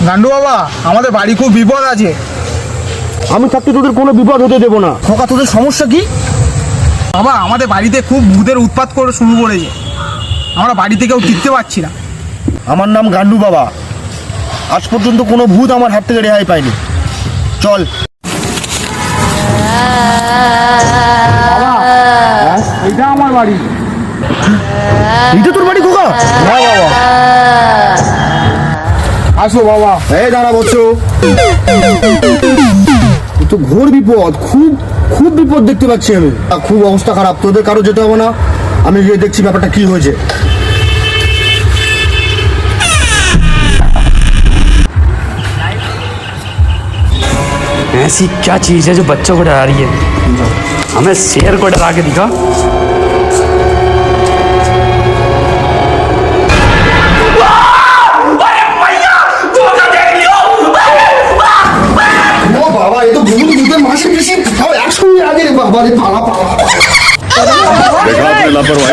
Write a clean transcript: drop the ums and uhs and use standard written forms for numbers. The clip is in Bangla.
গান্ডু বাবা, আমাদের বাড়ি খুব বিপদ আছে। আমি থাকতে তোদের কোনো বিপদ হতে দেবো না। খোকা, তোদের সমস্যা কি? বাবা, আমাদের বাড়িতে খুব ভূতের উৎপাত করে শুরু করেছে। আমরা বাড়িতে কেউ টিকতে পারছি না। আমার নাম গান্ডু বাবা। আজ পর্যন্ত কোনো ভূত আমার হাত থেকে রেহাই পায়নি। চল। বাবা, এটা আমার বাড়ি। এটা তোর বাড়ি খোকা? হ্যাঁ বাবা, আসো বাবা। এই দাঁড়া বলছো, তো ঘোর বিপদ, খুব খুব বিপদ দেখতে পাচ্ছি আমি। খুব অবস্থা খারাপ, তোদের কারো যেতে হবে না, আমি গিয়ে দেখছি ব্যাপারটা কি হয়েছে। ऐसी क्या चीज़ है जो बच्चों को डरा रही है? हमें शेर को डरा के दिखा। ও বাবা, এ তো ভূত, ভূতের মাসে বেশি একসঙ্গে আগে রে বাবা রে, পালা পালা। देखा आपने लापरवाही